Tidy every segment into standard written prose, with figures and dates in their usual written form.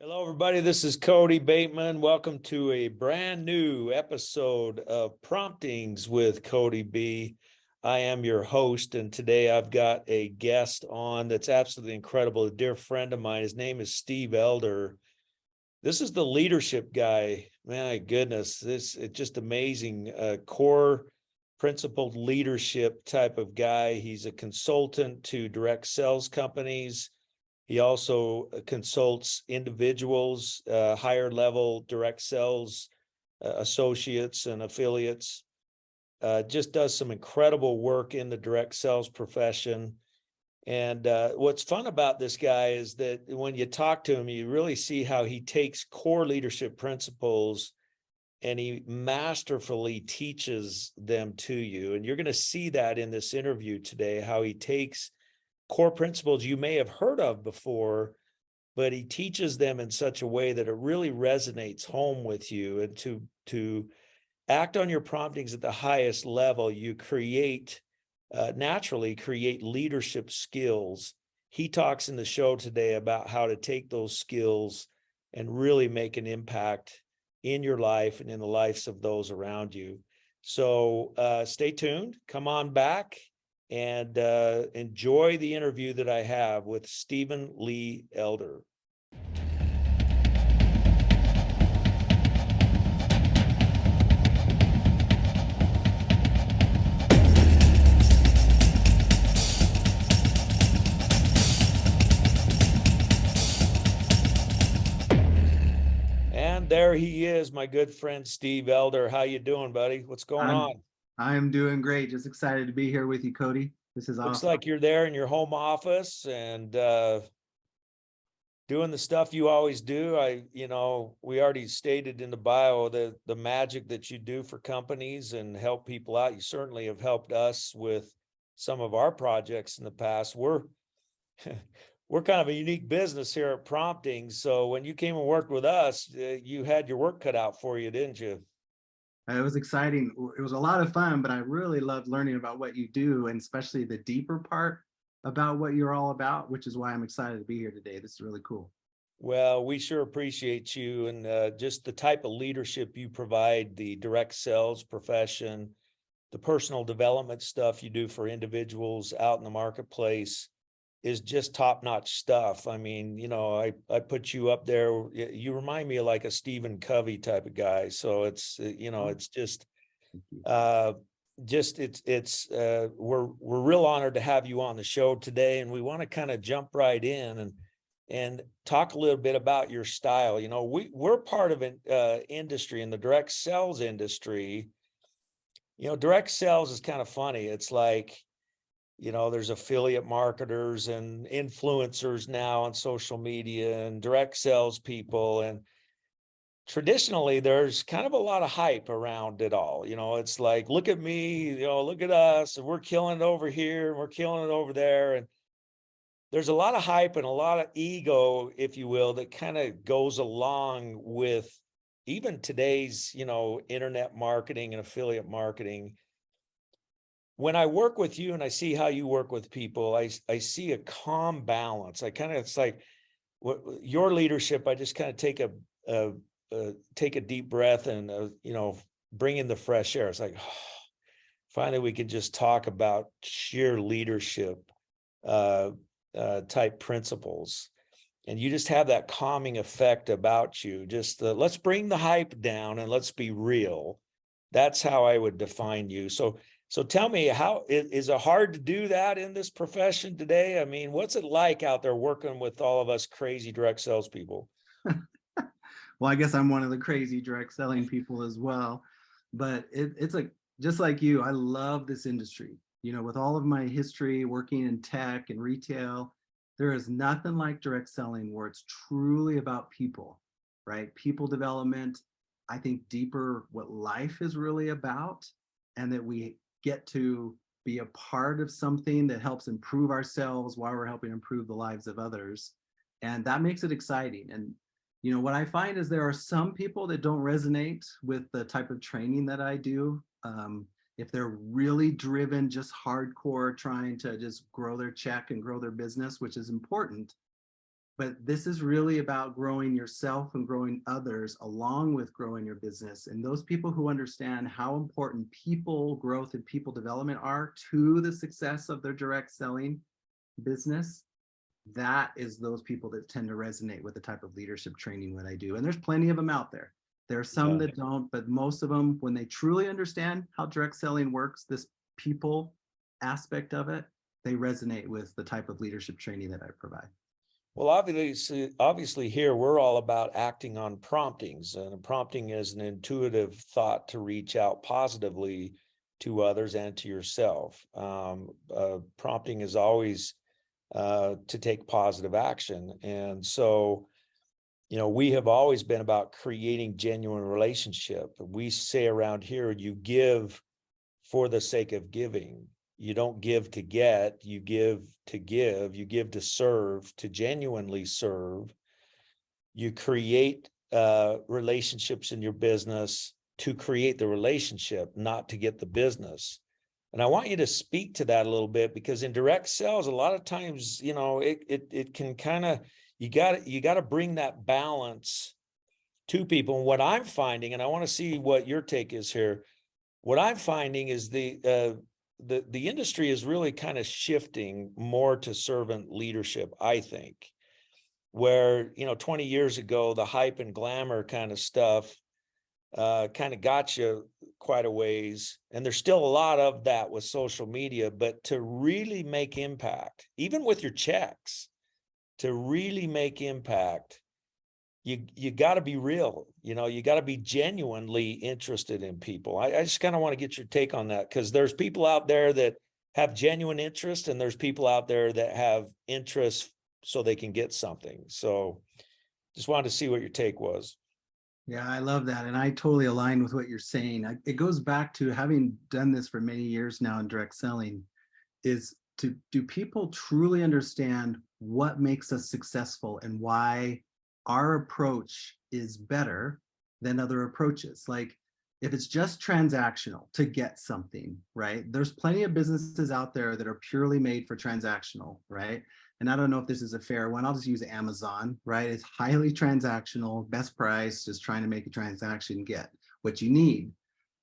Hello, everybody. This is Kody Bateman. Welcome to a brand new episode of Promptings with Kody B. I am your host, and today I've got a guest on that's absolutely incredible, a dear friend of mine. His name is Steve Elder. This is the leadership guy. My goodness, this is just amazing. Core principled leadership type of guy. He's a consultant to direct sales companies. He also consults individuals, higher level direct sales associates and affiliates. Just does some incredible work in the direct sales profession. And what's fun about this guy is that when you talk to him, you really see how he takes core leadership principles and he masterfully teaches them to you. And you're going to see that in this interview today, how he takes core principles you may have heard of before, but he teaches them in such a way that it really resonates home with you. And to act on your promptings at the highest level, you naturally create leadership skills. He talks in the show today about how to take those skills and really make an impact in your life and in the lives of those around you. So stay tuned, come on back, and enjoy the interview that I have with Stephen Lee Elder. And there he is, my good friend Steve Elder. How you doing, buddy? What's going on? I'm doing great. Just excited to be here with you, Kody. This is Looks awesome. like you're there in your home office and doing the stuff you always do. We already stated in the bio the magic that you do for companies and help people out. You certainly have helped us with some of our projects in the past. We're kind of a unique business here at Prompting. So when you came and worked with us, you had your work cut out for you, didn't you? It was exciting. It was a lot of fun, but I really loved learning about what you do, and especially the deeper part about what you're all about, which is why I'm excited to be here today. This is really cool. Well, we sure appreciate you and just the type of leadership you provide, the direct sales profession, the personal development stuff you do for individuals out in the marketplace is just top-notch stuff. I mean, I put you up there. You remind me of like a Stephen Covey type of guy. So it's, it's just we're real honored to have you on the show today, and we want to kind of jump right in and talk a little bit about your style. We're part of an industry in the direct sales industry. Direct sales is kind of funny. It's like, there's affiliate marketers and influencers now on social media and direct sales people. And traditionally, there's kind of a lot of hype around it all. It's like, look at me, look at us, and we're killing it over here, and we're killing it over there. And there's a lot of hype and a lot of ego, if you will, that kind of goes along with even today's, internet marketing and affiliate marketing. When I work with you and I see how you work with people, I see a calm balance. It's like your leadership. I just kind of take a deep breath and bring in the fresh air. It's like, oh, finally we can just talk about sheer leadership type principles, and you just have that calming effect about you. Just let's bring the hype down and let's be real. That's how I would define you. So tell me, how is it hard to do that in this profession today? I mean, what's it like out there working with all of us crazy direct sales people? Well, I guess I'm one of the crazy direct selling people as well, but it's like, just like you, I love this industry. With all of my history working in tech and retail, there is nothing like direct selling where it's truly about people, right? People development, I think deeper what life is really about, and that we get to be a part of something that helps improve ourselves while we're helping improve the lives of others. And that makes it exciting. And what I find is there are some people that don't resonate with the type of training that I do. If they're really driven, just hardcore, trying to just grow their check and grow their business, which is important. But this is really about growing yourself and growing others along with growing your business. And those people who understand how important people growth and people development are to the success of their direct selling business, that is those people that tend to resonate with the type of leadership training that I do. And there's plenty of them out there. There are some that don't, but most of them, when they truly understand how direct selling works, this people aspect of it, they resonate with the type of leadership training that I provide. Well, obviously here we're all about acting on promptings, and a prompting is an intuitive thought to reach out positively to others and to yourself. Prompting is always to take positive action. And so, we have always been about creating genuine relationship. We say around here, you give for the sake of giving. You don't give to get, you give to give, you give to serve, to genuinely serve. You create relationships in your business to create the relationship, not to get the business. And I want you to speak to that a little bit, because in direct sales, a lot of times, it can kind of, you got to bring that balance to people. And what I'm finding, and I want to see what your take is here, what I'm finding is the industry is really kind of shifting more to servant leadership, I think, where, 20 years ago, the hype and glamour kind of stuff kind of got you quite a ways. And there's still a lot of that with social media, but to really make impact, even with your checks, to really make impact, you got to be real, you got to be genuinely interested in people. I just kind of want to get your take on that, because there's people out there that have genuine interest, and there's people out there that have interest so they can get something. So just wanted to see what your take was. Yeah, I love that. And I totally align with what you're saying. It goes back to having done this for many years now in direct selling, is do people truly understand what makes us successful and why our approach is better than other approaches? Like, if it's just transactional to get something, right? There's plenty of businesses out there that are purely made for transactional, right? And I don't know if this is a fair one. I'll just use Amazon, right? It's highly transactional, best price, just trying to make a transaction, get what you need.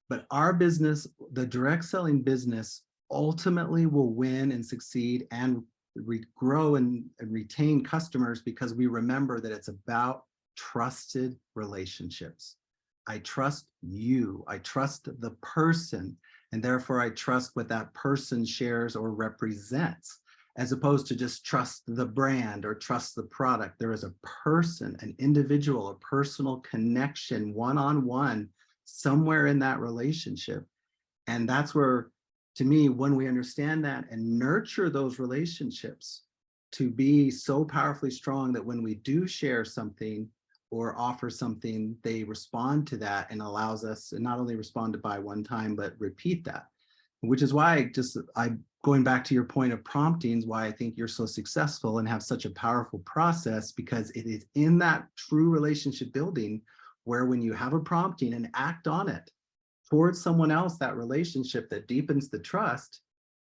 But our business, the direct selling business, ultimately will win and succeed and grow and retain customers, because we remember that it's about trusted relationships. I trust you, I trust the person, and therefore I trust what that person shares or represents, as opposed to just trust the brand or trust the product. There is a person, an individual, a personal connection, one-on-one, somewhere in that relationship. And that's where, to me, when we understand that and nurture those relationships to be so powerfully strong that when we do share something or offer something, they respond to that and allows us to not only respond to buy one time, but repeat that. Which is why I going back to your point of promptings, why I think you're so successful and have such a powerful process, because it is in that true relationship building where, when you have a prompting and act on it towards someone else, that relationship that deepens the trust,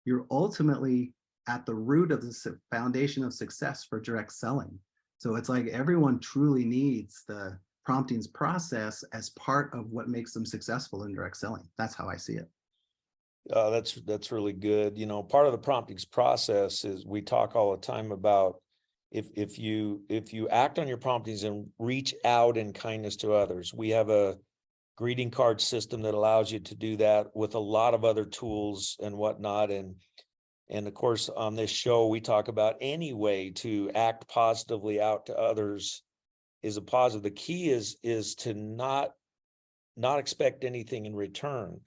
you're ultimately at the root of the foundation of success for direct selling. So it's like everyone truly needs the promptings process as part of what makes them successful in direct selling. That's how I see it. That's really good. Part of the promptings process is, we talk all the time about, if you act on your promptings and reach out in kindness to others. We have a greeting card system that allows you to do that, with a lot of other tools and whatnot. And of course, on this show, we talk about any way to act positively out to others is a positive. The key is to not expect anything in return.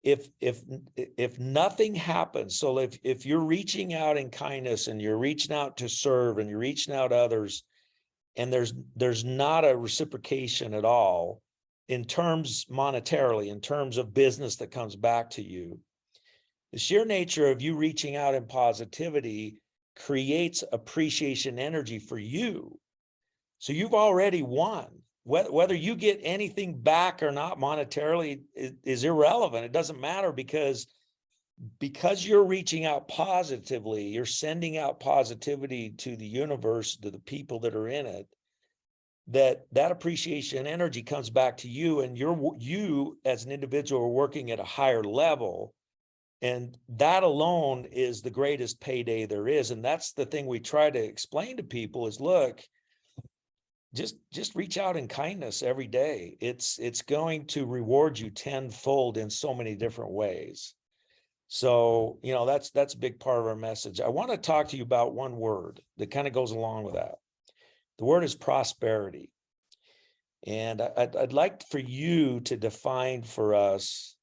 If nothing happens, so if you're reaching out in kindness and you're reaching out to serve and you're reaching out to others, and there's not a reciprocation at all in terms monetarily, in terms of business that comes back to you, the sheer nature of you reaching out in positivity creates appreciation energy for you. So you've already won. Whether you get anything back or not monetarily is irrelevant. It doesn't matter, because because you're reaching out positively, you're sending out positivity to the universe, to the people that are in it, that appreciation and energy comes back to you, and you as an individual are working at a higher level. And that alone is the greatest payday there is. And that's the thing we try to explain to people is, look, just reach out in kindness every day. It's going to reward you tenfold in so many different ways. So, that's a big part of our message. I want to talk to you about one word that kind of goes along with that. The word is prosperity. And I'd like for you to define for us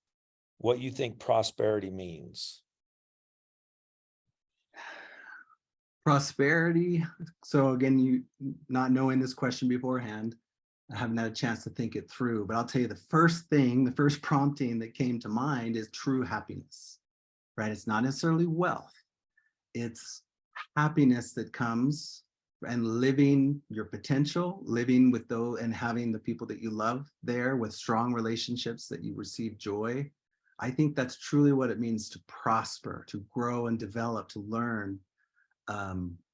what you think prosperity means. Prosperity. So again, you not knowing this question beforehand, I haven't had a chance to think it through, but I'll tell you the first prompting that came to mind is true happiness, right? It's not necessarily wealth. It's happiness that comes and living your potential, living with those and having the people that you love there with strong relationships that you receive joy. I think that's truly what it means to prosper, to grow and develop, to learn,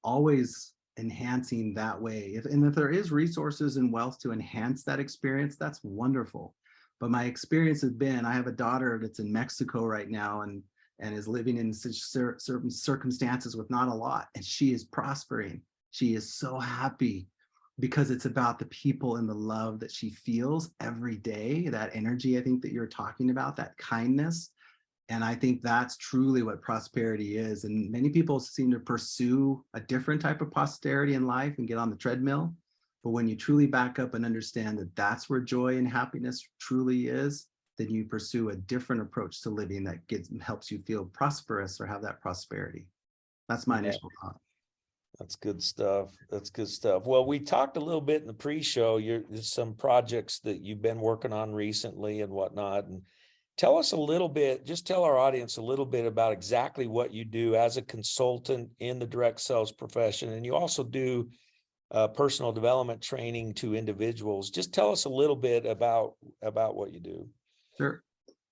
always enhancing that way. If there is resources and wealth to enhance that experience, that's wonderful. But my experience has been, I have a daughter that's in Mexico right now and is living in certain circumstances with not a lot, and she is prospering. She is so happy because it's about the people and the love that she feels every day, that energy I think that you're talking about, that kindness. And I think that's truly what prosperity is. And many people seem to pursue a different type of prosperity in life and get on the treadmill. But when you truly back up and understand that that's where joy and happiness truly is, then you pursue a different approach to living that helps you feel prosperous or have that prosperity. That's my initial thought. That's good stuff. That's good stuff. Well, we talked a little bit in the pre-show. There's some projects that you've been working on recently and whatnot. And tell us a little bit, just tell our audience a little bit about exactly what you do as a consultant in the direct sales profession. And you also do personal development training to individuals. Just tell us a little bit about what you do. Sure.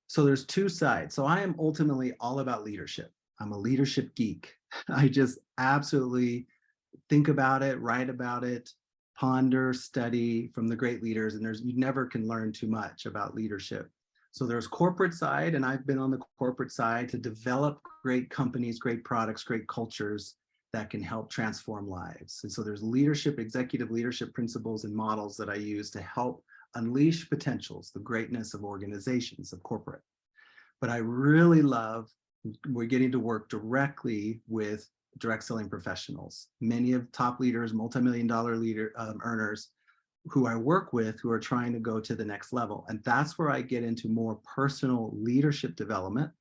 So there's two sides. So I am ultimately all about leadership. I'm a leadership geek. I just absolutely think about it, write about it, ponder, study from the great leaders. And you never can learn too much about leadership. So there's corporate side, and I've been on the corporate side to develop great companies, great products, great cultures that can help transform lives. And so there's executive leadership principles and models that I use to help unleash potentials, the greatness of organizations, of corporate. But I really love, we're getting to work directly with direct selling professionals, many of top leaders, multi-million-dollar earners who I work with who are trying to go to the next level. And that's where I get into more personal leadership development.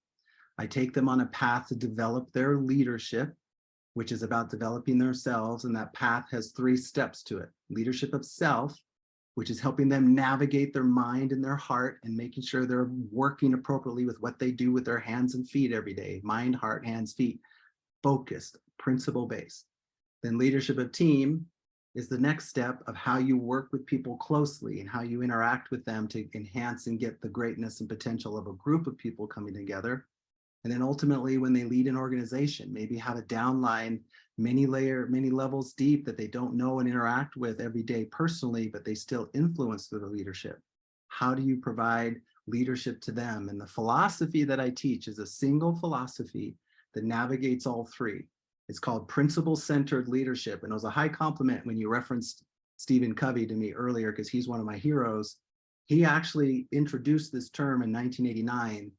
I take them on a path to develop their leadership, which is about developing themselves. And that path has 3 steps to it. Leadership of self, which is helping them navigate their mind and their heart and making sure they're working appropriately with what they do with their hands and feet every day. Mind, heart, hands, feet, focused, principle-based. Then leadership of team is the next step of how you work with people closely and how you interact with them to enhance and get the greatness and potential of a group of people coming together. And then ultimately, when they lead an organization, maybe have a downline, many levels deep that they don't know and interact with every day personally, but they still influence through the leadership. How do you provide leadership to them? And the philosophy that I teach is a single philosophy that navigates all 3. It's called principle-centered leadership. And it was a high compliment when you referenced Stephen Covey to me earlier, because he's one of my heroes. He actually introduced this term in 1989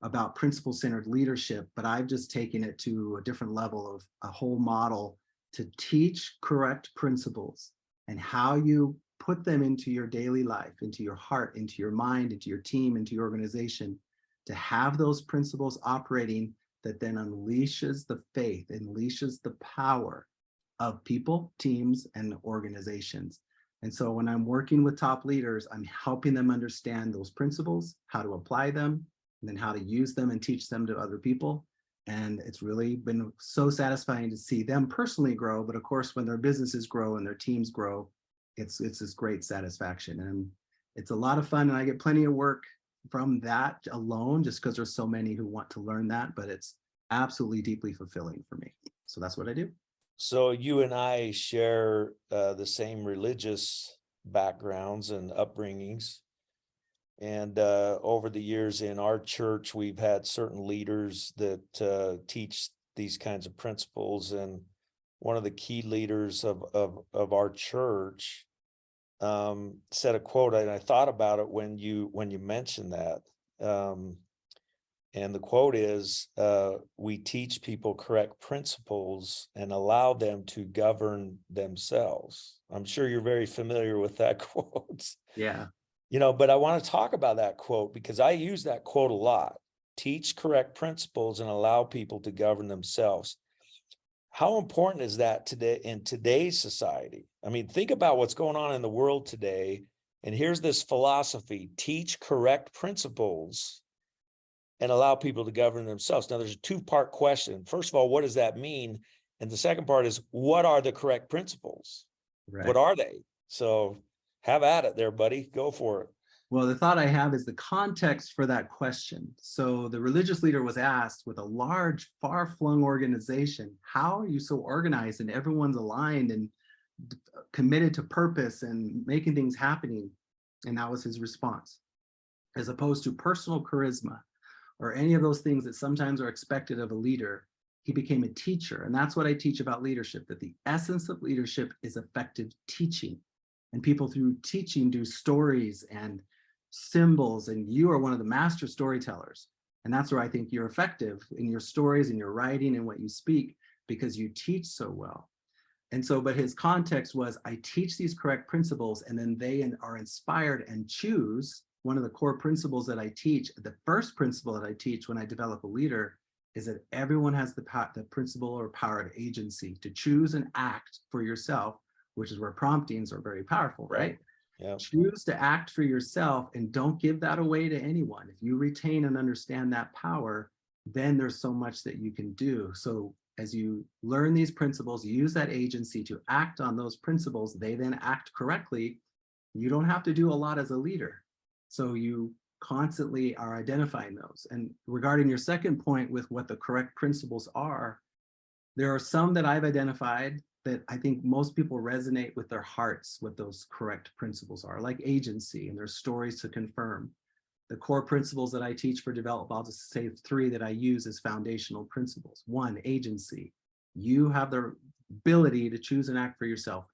about principle-centered leadership, but I've just taken it to a different level of a whole model to teach correct principles and how you put them into your daily life, into your heart, into your mind, into your team, into your organization, to have those principles operating that then unleashes the faith, unleashes the power of people, teams, and organizations. And so when I'm working with top leaders, I'm helping them understand those principles, how to apply them, and then how to use them and teach them to other people. And it's really been so satisfying to see them personally grow. But of course, when their businesses grow and their teams grow, it's this great satisfaction. And it's a lot of fun, and I get plenty of work from that alone, just because there's so many who want to learn that, but it's absolutely deeply fulfilling for me. So that's what I do. So you and I share the same religious backgrounds and upbringings. And over the years in our church, we've had certain leaders that teach these kinds of principles. And one of the key leaders of our church said a quote, and I thought about it when you mentioned that. And the quote is, we teach people correct principles and allow them to govern themselves. I'm sure you're very familiar with that quote. Yeah. But I want to talk about that quote because I use that quote a lot. Teach correct principles and allow people to govern themselves. How important is that today in today's society? I mean, think about what's going on in the world today. And here's this philosophy: teach correct principles and allow people to govern themselves. Now, there's a two-part question. First of all, what does that mean? And the second part is, what are the correct principles? Right. What are they? So have at it there, buddy. Go for it. Well, the thought I have is the context for that question. So the religious leader was asked, with a large, far-flung organization, how are you so organized and everyone's aligned and committed to purpose and making things happening? And that was his response. As opposed to personal charisma or any of those things that sometimes are expected of a leader, he became a teacher. And that's what I teach about leadership, that the essence of leadership is effective teaching. And people through teaching do stories and symbols, and you are one of the master storytellers. And that's where I think you're effective in your stories and your writing and what you speak, because you teach so well. And so, but his context was, I teach these correct principles, and then they are inspired and choose. One of the core principles that I teach, the first principle that I teach when I develop a leader, is that everyone has the principle or power of agency to choose and act for yourself, which is where promptings are very powerful, right? Yeah. Choose to act for yourself and don't give that away to anyone. If you retain and understand that power, then there's so much that you can do. So as you learn these principles, use that agency to act on those principles, they then act correctly. You don't have to do a lot as a leader. So you constantly are identifying those. And regarding your second point with what the correct principles are, there are some that I've identified that I think most people resonate with their hearts, what those correct principles are, like agency, and there's stories to confirm. The core principles that I teach for development, I'll just say 3 that I use as foundational principles. 1, agency. You have the ability to choose and act for yourself.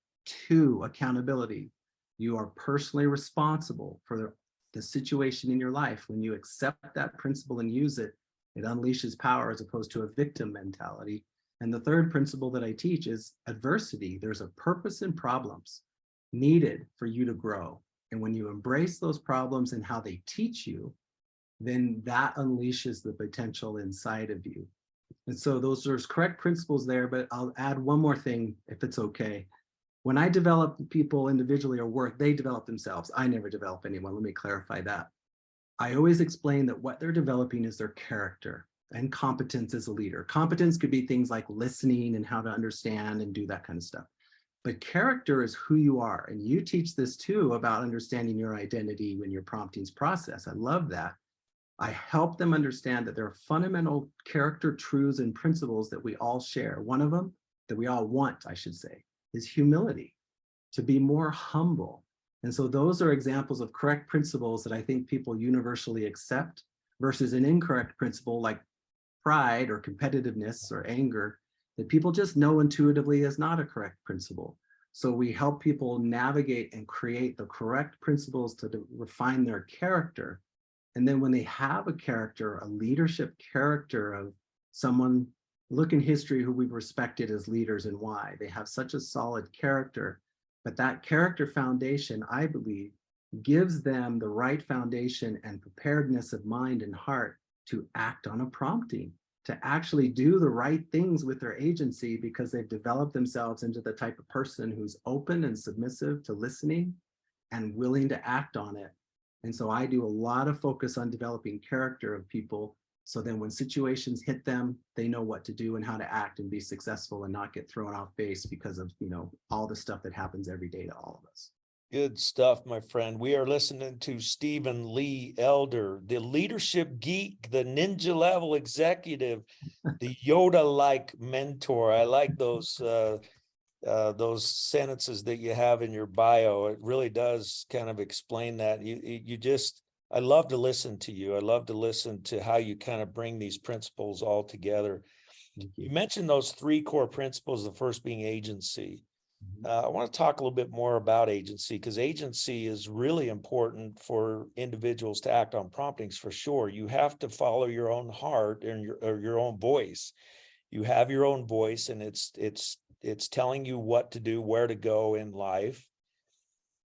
2, accountability. You are personally responsible for the situation in your life. When you accept that principle and use it, it unleashes power as opposed to a victim mentality. And the third principle that I teach is adversity. There's a purpose in problems needed for you to grow. And when you embrace those problems and how they teach you, then that unleashes the potential inside of you. And so there's correct principles there, but I'll add one more thing if it's okay. When I develop people individually or work, they develop themselves. I never develop anyone. Let me clarify that. I always explain that what they're developing is their character and competence as a leader. Competence could be things like listening and how to understand and do that kind of stuff. But character is who you are. And you teach this too about understanding your identity when your promptings process. I love that. I help them understand that there are fundamental character truths and principles that we all share. One of them that we all want, I should say, is humility, to be more humble. And so those are examples of correct principles that I think people universally accept versus an incorrect principle like pride or competitiveness or anger that people just know intuitively is not a correct principle. So we help people navigate and create the correct principles to refine their character. And then when they have a character, a leadership character of someone, look in history who we've respected as leaders and why. They have such a solid character, but that character foundation, I believe, gives them the right foundation and preparedness of mind and heart to act on a prompting, to actually do the right things with their agency because they've developed themselves into the type of person who's open and submissive to listening and willing to act on it. And so I do a lot of focus on developing character of people. So then when situations hit them, they know what to do and how to act and be successful and not get thrown off base because of, all the stuff that happens every day to all of us. Good stuff, my friend. We are listening to Stephen Lee Elder, the leadership geek, the ninja level executive, the Yoda-like mentor. I like those sentences that you have in your bio. It really does kind of explain that. I love to listen to you. I love to listen to how you kind of bring these principles all together. You mentioned those three core principles, the first being agency. I want to talk a little bit more about agency, because agency is really important for individuals to act on promptings for sure. You have to follow your own heart and your own voice. You have your own voice, and it's telling you what to do, where to go in life.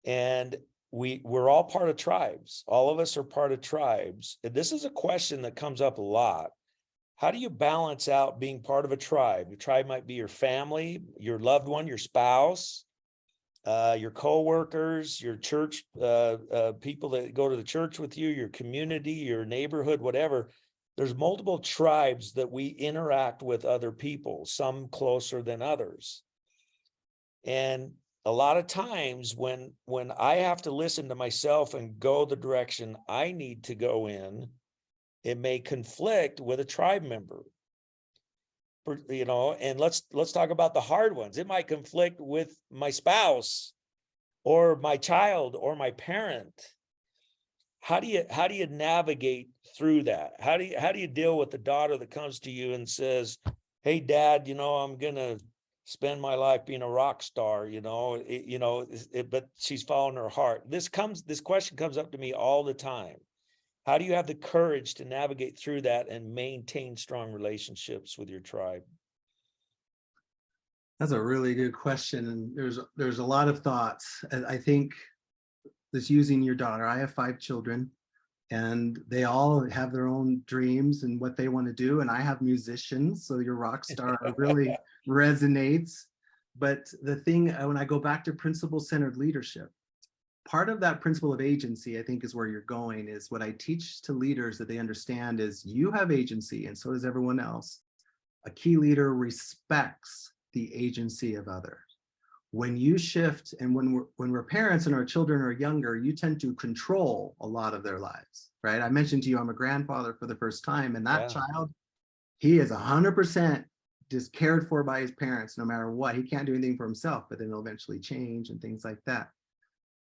And we're all part of tribes. All of us are part of tribes. And this is a question that comes up a lot. How do you balance out being part of a tribe? Your tribe might be your family, your loved one, your spouse, your coworkers, your church, people that go to the church with you, your community, your neighborhood, whatever. There's multiple tribes that we interact with other people, some closer than others. And a lot of times when I have to listen to myself and go the direction I need to go in, it may conflict with a tribe member, and let's talk about the hard ones. It might conflict with my spouse or my child or my parent. How do you navigate through that? How do you deal with the daughter that comes to you and says, "Hey, Dad, I'm gonna spend my life being a rock star," but she's following her heart. This question comes up to me all the time. How do you have the courage to navigate through that and maintain strong relationships with your tribe? That's a really good question, and there's a lot of thoughts. I think this, using your daughter, I have 5 children, and they all have their own dreams and what they want to do, and I have musicians, so your rock star really resonates. But the thing, when I go back to principle-centered leadership, part of that principle of agency, I think, is where you're going, is what I teach to leaders that they understand is you have agency and so does everyone else. A key leader respects the agency of others. When you shift, and when we're parents and our children are younger, you tend to control a lot of their lives, right? I mentioned to you, I'm a grandfather for the first time, and that child, he is 100% just cared for by his parents no matter what. He can't do anything for himself, but then he'll eventually change and things like that.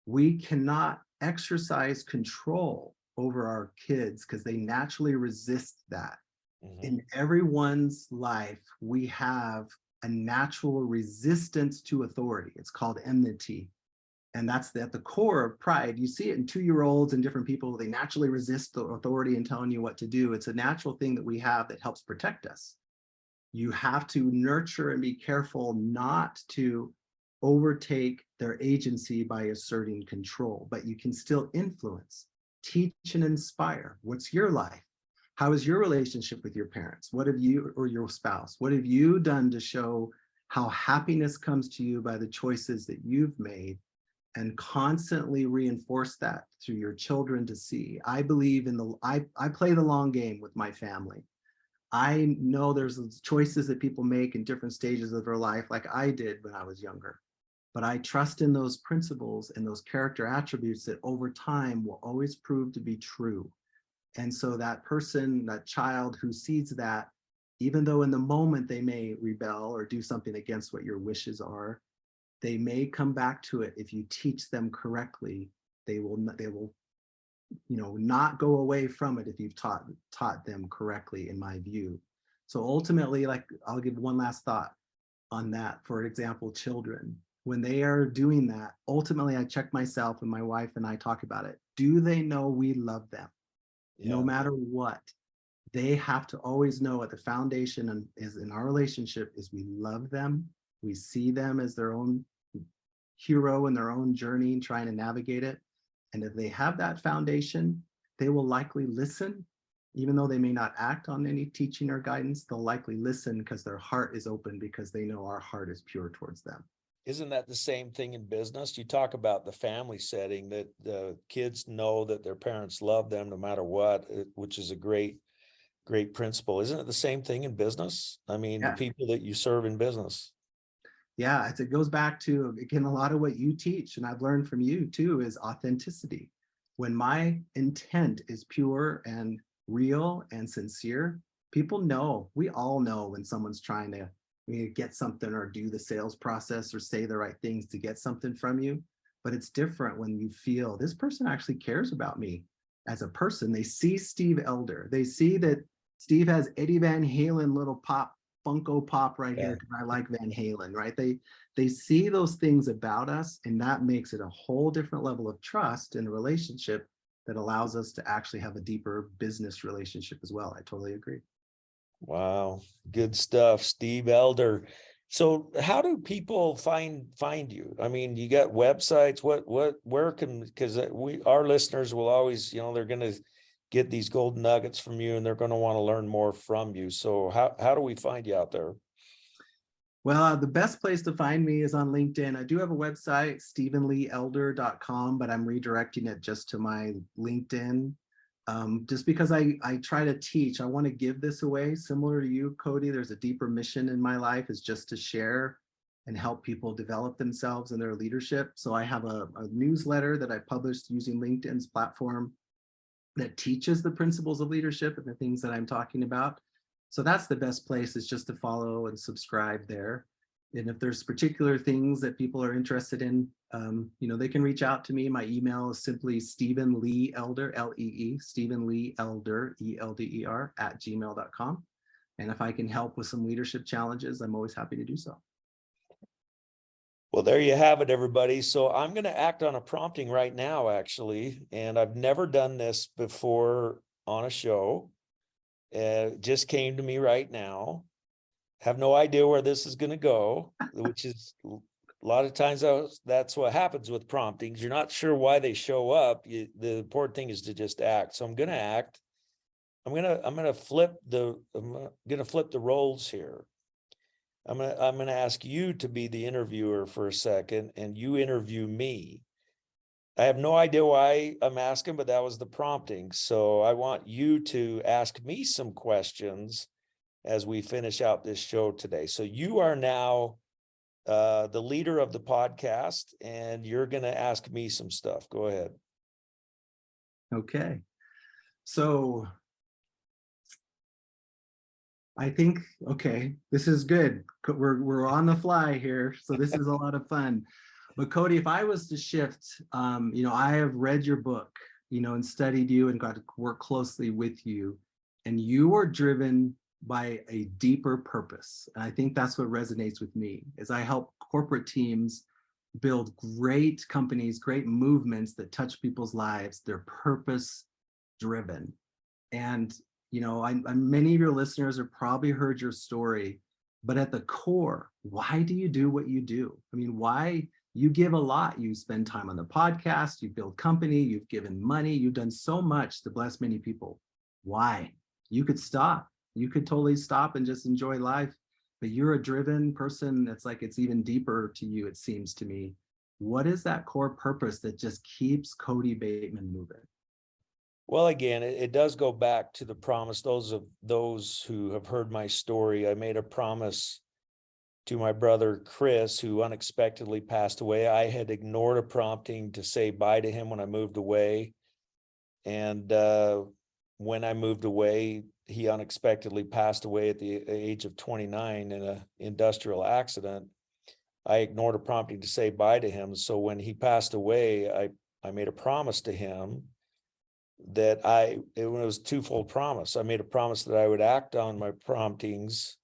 We cannot exercise control over our kids because they naturally resist that. In everyone's life, we have a natural resistance to authority. It's called enmity. And that's at the core of pride. You see it in 2-year-olds and different people. They naturally resist the authority and telling you what to do. It's a natural thing that we have that helps protect us. You have to nurture and be careful not to overtake their agency by asserting control, but you can still influence, teach, and inspire. What's your life? How is your relationship with your parents? What have you, or your spouse, what have you done to show how happiness comes to you by the choices that you've made, and constantly reinforce that through your children to see. I believe in I play the long game with my family. I know there's choices that people make in different stages of their life, like I did when I was younger. But I trust in those principles and those character attributes that over time will always prove to be true. And so that person, that child who sees that, even though in the moment they may rebel or do something against what your wishes are, they may come back to it if you teach them correctly. They will not go away from it if you've taught them correctly, in my view. So ultimately, like, I'll give one last thought on that. For example, children, when they are doing that, ultimately I check myself, and my wife and I talk about it. Do they know we love them? No matter what, they have to always know at the foundation is in our relationship is we love them. We see them as their own hero in their own journey, trying to navigate it. And if they have that foundation, they will likely listen. Even though they may not act on any teaching or guidance, they'll likely listen because their heart is open, because they know our heart is pure towards them. Isn't that the same thing in business? You talk about the family setting, that the kids know that their parents love them no matter what, which is a great principle. Isn't it the same thing in business? I mean, the people that you serve in business. Yeah, it goes back to, again, a lot of what you teach, and I've learned from you too, is authenticity. When my intent is pure and real and sincere, people know, we all know when someone's trying to get something or do the sales process or say the right things to get something from you. But it's different when you feel this person actually cares about me as a person. They see Steve Elder. They see that Steve has Eddie Van Halen little pop Funko Pop right here because I like Van Halen, right? They see those things about us, and that makes it a whole different level of trust in a relationship that allows us to actually have a deeper business relationship as well. I totally agree. Wow, good stuff, Steve Elder. So how do people find you? I mean, you got websites, where can, because our listeners will always, they're going to get these golden nuggets from you, and they're going to want to learn more from you. So how do we find you out there? Well, the best place to find me is on LinkedIn. I do have a website, stephenleeelder.com, but I'm redirecting it just to my LinkedIn. Just because I try to teach, I want to give this away. Similar to you, Kody, there's a deeper mission in my life, is just to share and help people develop themselves and their leadership. So I have a newsletter that I published using LinkedIn's platform that teaches the principles of leadership and the things that I'm talking about. So that's the best place, is just to follow and subscribe there. And if there's particular things that people are interested in, they can reach out to me. My email is simply Stephen Lee Elder, L-E-E, Stephen Lee Elder, E-L-D-E-R, @gmail.com. And if I can help with some leadership challenges, I'm always happy to do so. Well, there you have it, everybody. So I'm going to act on a prompting right now, actually, and I've never done this before on a show. It just came to me right now. Have no idea where this is going to go, which is a lot of times that's what happens with promptings. You're not sure why they show up. The important thing is to just act. So I'm going to act. I'm going to flip the roles here. I'm going to ask you to be the interviewer for a second, and you interview me. I have no idea why I'm asking, but that was the prompting. So I want you to ask me some questions as we finish out this show today. So you are now the leader of the podcast, and you're going to ask me some stuff. Go ahead. Okay. So I think, okay, this is good. We're on the fly here. So this is a lot of fun. But Kody, if I was to shift, I have read your book, and studied you and got to work closely with you, and you are driven by a deeper purpose. And I think that's what resonates with me, is I help corporate teams build great companies, great movements that touch people's lives. They're purpose driven. And, many of your listeners have probably heard your story, but at the core, why do you do what you do? I mean, why? You give a lot. You spend time on the podcast, you build company, you've given money, you've done so much to bless many people. Why? You could stop. You could totally stop and just enjoy life, but you're a driven person. It's like it's even deeper to you, it seems to me. What is that core purpose that just keeps Kody Bateman moving? Well, again, it does go back to the promise. Those who have heard my story, I made a promise to my brother Chris, who unexpectedly passed away. I had ignored a prompting to say bye to him when I moved away. And when I moved away, he unexpectedly passed away at the age of 29 in an industrial accident. I ignored a prompting to say bye to him. So when he passed away, I made a promise to him that it was a twofold promise. I made a promise that I would act on my promptings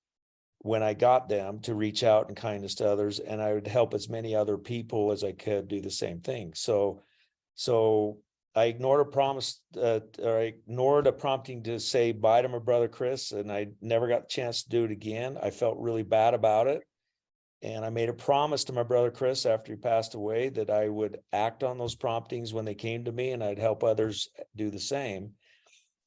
when I got them to reach out in kindness to others, and I would help as many other people as I could do the same thing. So I ignored a promise, or I ignored a prompting to say bye to my brother Chris, and I never got the chance to do it again. I felt really bad about it. And I made a promise to my brother Chris after he passed away that I would act on those promptings when they came to me, and I'd help others do the same.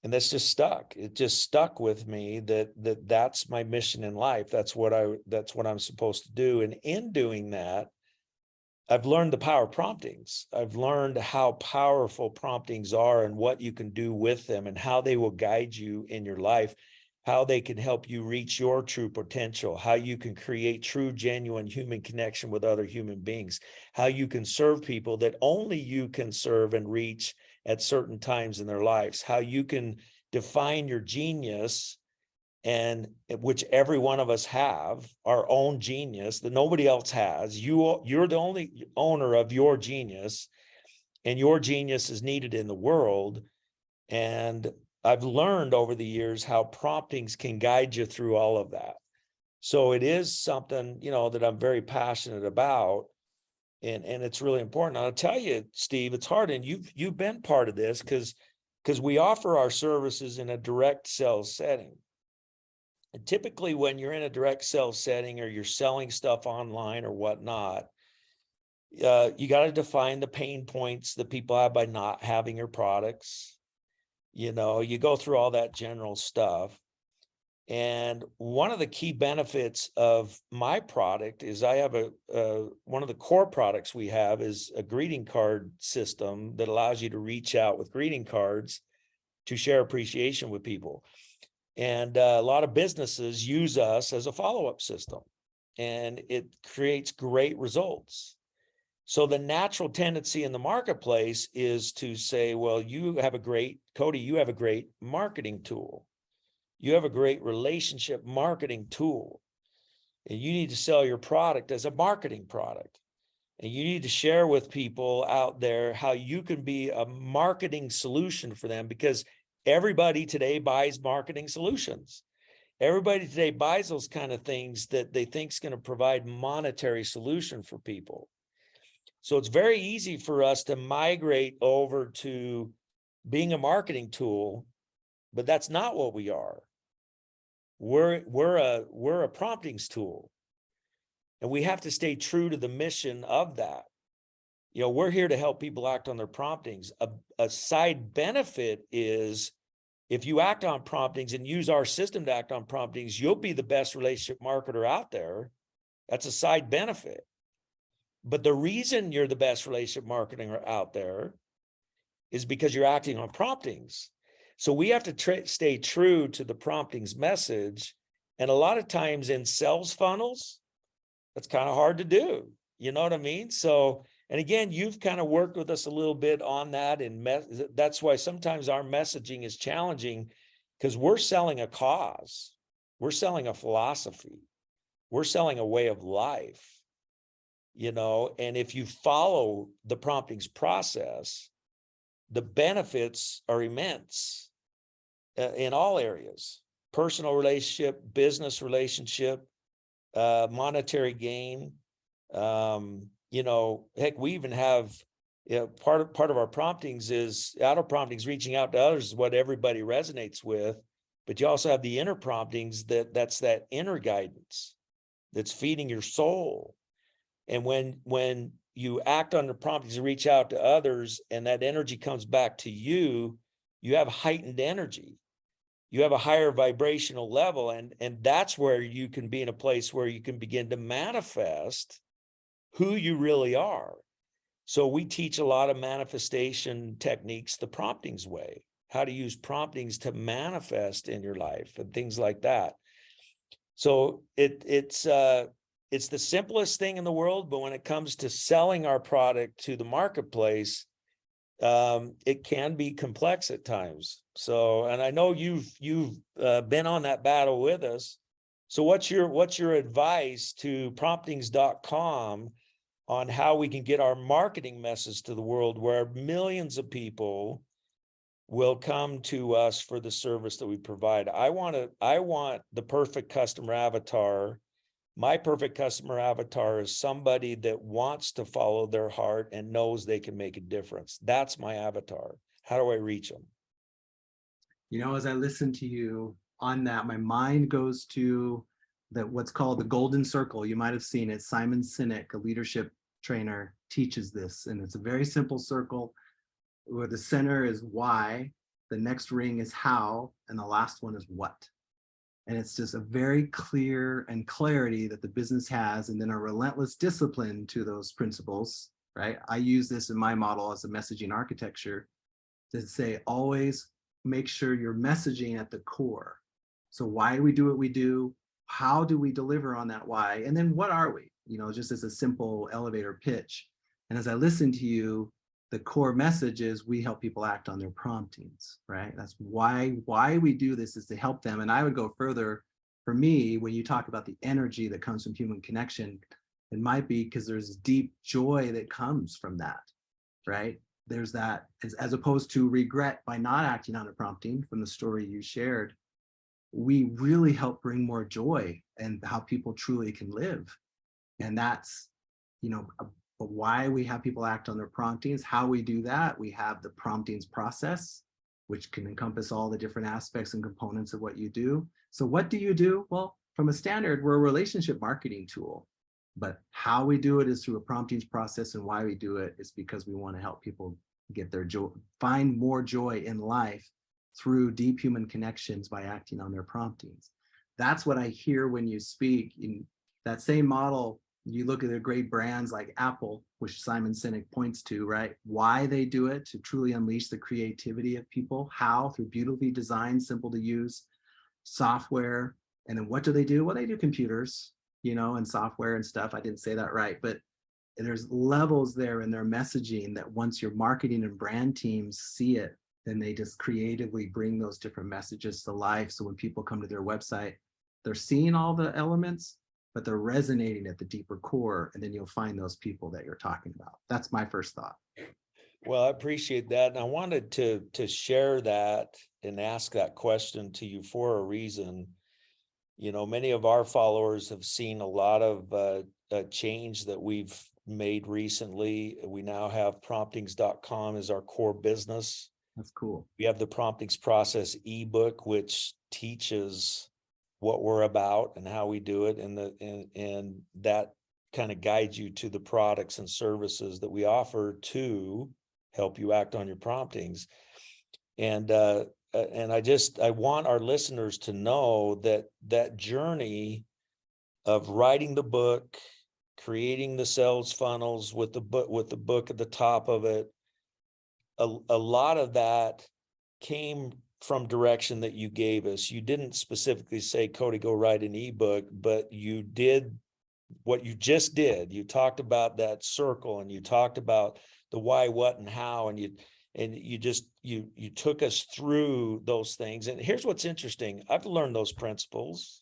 And that's just stuck. It just stuck with me that's my mission in life. That's what I'm supposed to do. And in doing that, I've learned the power of promptings. I've learned how powerful promptings are and what you can do with them and how they will guide you in your life. how they can help you reach your true potential, how you can create true, genuine human connection with other human beings, how you can serve people that only you can serve and reach at certain times in their lives, how you can define your genius, and which every one of us have our own genius that nobody else has. You're the only owner of your genius, and your genius is needed in the world. And I've learned over the years how promptings can guide you through all of that. So it is something, that I'm very passionate about. And it's really important. I'll tell you, Steve, it's hard. And you've been part of this because we offer our services in a direct sales setting. And typically when you're in a direct sales setting or you're selling stuff online or whatnot, you got to define the pain points that people have by not having your products. You go through all that general stuff. And one of the key benefits of my product is I have one of the core products we have is a greeting card system that allows you to reach out with greeting cards to share appreciation with people. And a lot of businesses use us as a follow-up system, and it creates great results. So the natural tendency in the marketplace is to say, well, Kody, you have a great marketing tool. You have a great relationship marketing tool, and you need to sell your product as a marketing product. And you need to share with people out there how you can be a marketing solution for them, because everybody today buys marketing solutions. Everybody today buys those kind of things that they think is going to provide monetary solution for people. So it's very easy for us to migrate over to being a marketing tool, but that's not what we are. We're a promptings tool, and we have to stay true to the mission of that. We're here to help people act on their promptings. A side benefit is if you act on promptings and use our system to act on promptings, you'll be the best relationship marketer out there. That's a side benefit. But the reason you're the best relationship marketer out there is because you're acting on promptings. So we have to stay true to the promptings message. And a lot of times in sales funnels, that's kind of hard to do. You know what I mean? So, and again, you've kind of worked with us a little bit on that. And that's why sometimes our messaging is challenging, because we're selling a cause. We're selling a philosophy. We're selling a way of life. And if you follow the promptings process, the benefits are immense in all areas: personal relationship, business relationship, monetary gain. Heck, we even have part of our promptings is outer promptings, reaching out to others is what everybody resonates with. But you also have the inner promptings that's that inner guidance that's feeding your soul. And when you act on the promptings to reach out to others and that energy comes back to you, you have heightened energy. You have a higher vibrational level. And that's where you can be in a place where you can begin to manifest who you really are. So we teach a lot of manifestation techniques the promptings way, how to use promptings to manifest in your life and things like that. So it's the simplest thing in the world, but when it comes to selling our product to the marketplace, it can be complex at times. So, and I know you've been on that battle with us. So what's your advice to promptings.com on how we can get our marketing message to the world, where millions of people will come to us for the service that we provide? I want the perfect customer avatar. My perfect customer avatar is somebody that wants to follow their heart and knows they can make a difference. That's my avatar. How do I reach them? As I listen to you on that, my mind goes to what's called the golden circle. You might have seen it. Simon Sinek, a leadership trainer, teaches this. And it's a very simple circle where the center is why, the next ring is how, and the last one is what. And it's just a very clear and clarity that the business has, and then a relentless discipline to those principles, right? I use this in my model as a messaging architecture to say, always make sure you're messaging at the core. So why do we do what we do? How do we deliver on that why? And then what are we? You know, just as a simple elevator pitch. And as I listen to you, the core message is we help people act on their promptings, right? That's why we do this, is to help them. And I would go further. For me, when you talk about the energy that comes from human connection, it might be because there's deep joy that comes from that, right? There's that, as opposed to regret by not acting on a prompting from the story you shared. We really help bring more joy and how people truly can live. And that's, you know, why we have people act on their promptings. How we do that, we have the promptings process, which can encompass all the different aspects and components of what you do. So what do you do? Well, from a standard, we're a relationship marketing tool, but how we do it is through a promptings process, and why we do it is because we want to help people get their joy, find more joy in life through deep human connections by acting on their promptings. That's what I hear when you speak. In that same model, you look at the great brands like Apple, which Simon Sinek points to, right? Why they do it, to truly unleash the creativity of people. How? Through beautifully designed, simple to use software. And then what do? Well, they do computers, you know, and software and stuff. I didn't say that right, but there's levels there in their messaging that once your marketing and brand teams see it, then they just creatively bring those different messages to life. So when people come to their website, they're seeing all the elements, but they're resonating at the deeper core. And then you'll find those people that you're talking about. That's my first thought. Well, I appreciate that. And I wanted to share that and ask that question to you for a reason. You know, many of our followers have seen a lot of change that we've made recently. We now have promptings.com as our core business. That's cool. We have the promptings process ebook, which teaches what we're about and how we do it, and that kind of guides you to the products and services that we offer to help you act on your promptings. And I want our listeners to know that that journey of writing the book, creating the sales funnels with the book at the top of it, a lot of that came from direction that you gave us. You didn't specifically say, Kody, go write an ebook, but you did what you just did. You talked about that circle, and you talked about the why, what, and how, and you took us through those things. And here's what's interesting. I've learned those principles.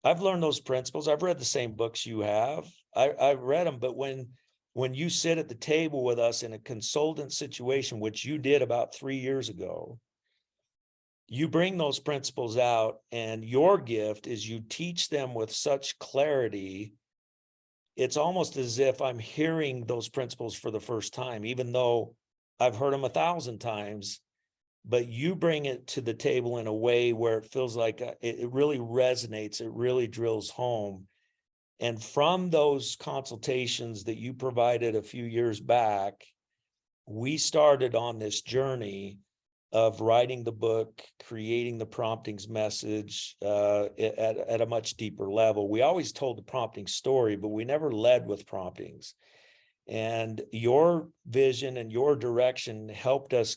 I've read the same books you have. I've read them, but when you sit at the table with us in a consultant situation, which you did about 3 years ago, you bring those principles out, and your gift is you teach them with such clarity. It's almost as if I'm hearing those principles for the first time, even though I've heard them 1,000 times, but you bring it to the table in a way where it feels like it really resonates. It really drills home. And from those consultations that you provided a few years back, we started on this journey of writing the book, creating the promptings message at a much deeper level. We always told the prompting story, but we never led with promptings. And your vision and your direction helped us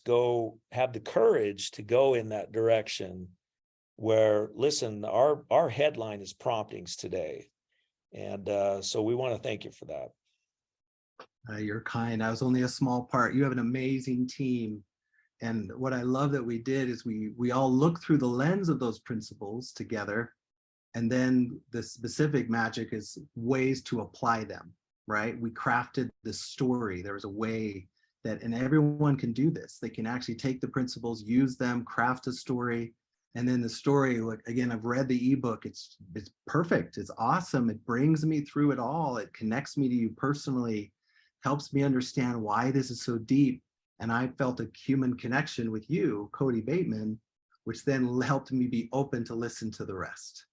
have the courage to go in that direction where, listen, our headline is promptings today. And so we want to thank you for that. You're kind. I was only a small part. You have an amazing team. And what I love that we did is we all look through the lens of those principles together. And then the specific magic is ways to apply them, right? We crafted the story. There was a way that, and everyone can do this. They can actually take the principles, use them, craft a story. And then the story, like, again, I've read the ebook. It's perfect. It's awesome. It brings me through it all. It connects me to you personally, helps me understand why this is so deep. And I felt a human connection with you, Kody Bateman, which then helped me be open to listen to the rest.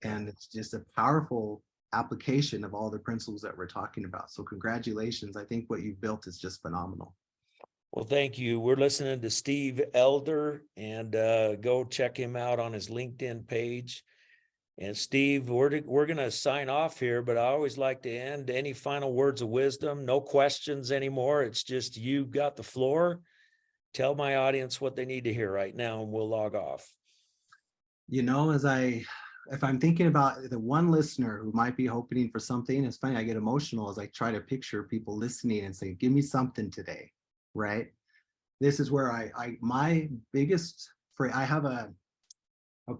And it's just a powerful application of all the principles that we're talking about. So congratulations. I think what you've built is just phenomenal. Well, thank you. We're listening to Steve Elder, and go check him out on his LinkedIn page. And Steve, we're going to sign off here, but I always like to end. Any final words of wisdom? No questions anymore. It's just you got the floor. Tell my audience what they need to hear right now, and we'll log off. if I'm thinking about the one listener who might be hoping for something, it's funny, I get emotional as I try to picture people listening and say, give me something today, right? This is where my biggest phrase, I have a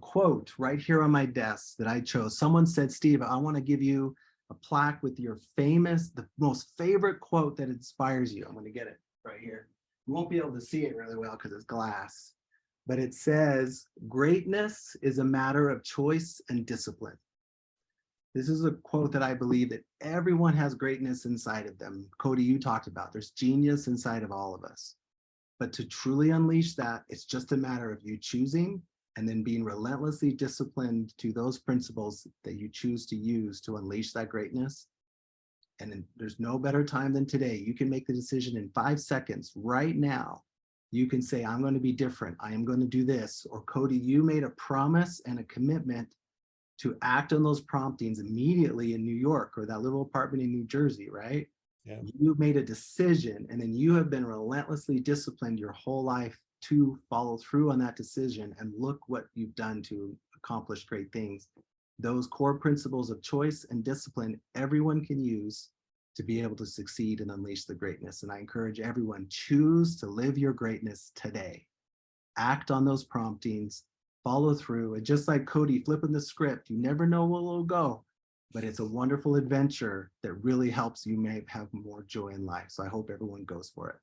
quote right here on my desk that I chose. Someone said, Steve, I want to give you a plaque with the most favorite quote that inspires you. I'm going to get it right here. You won't be able to see it really well because it's glass, but it says, greatness is a matter of choice and discipline. This is a quote that I believe that everyone has greatness inside of them. Kody, you talked about, there's genius inside of all of us. But to truly unleash that, it's just a matter of you choosing and then being relentlessly disciplined to those principles that you choose to use to unleash that greatness. And then there's no better time than today. You can make the decision in 5 seconds right now. You can say, I'm going to be different. I am going to do this. Or Kody, you made a promise and a commitment to act on those promptings immediately in New York or that little apartment in New Jersey, right? Yeah. You made a decision, and then you have been relentlessly disciplined your whole life to follow through on that decision, and look what you've done to accomplish great things. Those core principles of choice and discipline, everyone can use to be able to succeed and unleash the greatness. And I encourage everyone, choose to live your greatness today. Act on those promptings, follow through, and just like Kody flipping the script, you never know where it'll go, but it's a wonderful adventure that really helps you may have more joy in life. So I hope everyone goes for it.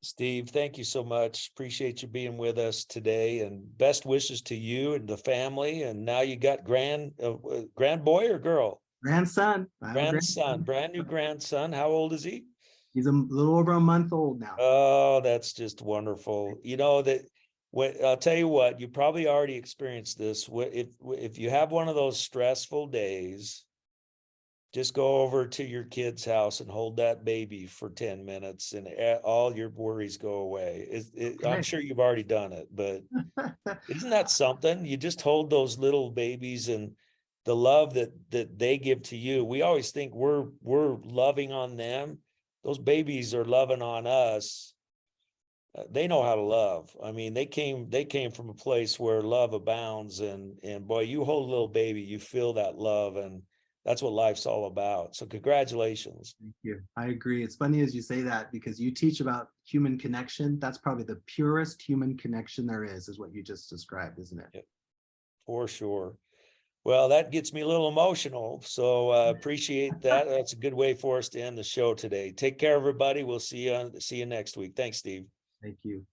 Steve, thank you so much. Appreciate you being with us today, and best wishes to you and the family. And now you got grand boy or girl? Grandson. Grandson, brand new grandson. How old is he? He's a little over a month old now. Oh, that's just wonderful. You know that when I'll tell you what, you probably already experienced this. If you have one of those stressful days, just go over to your kid's house and hold that baby for 10 minutes and all your worries go away. I'm sure you've already done it, but isn't that something? You just hold those little babies and the love that they give to you. We always think we're loving on them. Those babies are loving on us. They know how to love. I mean, they came from a place where love abounds, and boy, you hold a little baby, you feel that love, and that's what life's all about. So congratulations. Thank you. I agree. It's funny as you say that, because you teach about human connection. That's probably the purest human connection there is what you just described, isn't it? Yeah, for sure. Well, that gets me a little emotional. So appreciate that. That's a good way for us to end the show today. Take care, everybody. We'll see you next week. Thanks, Steve. Thank you.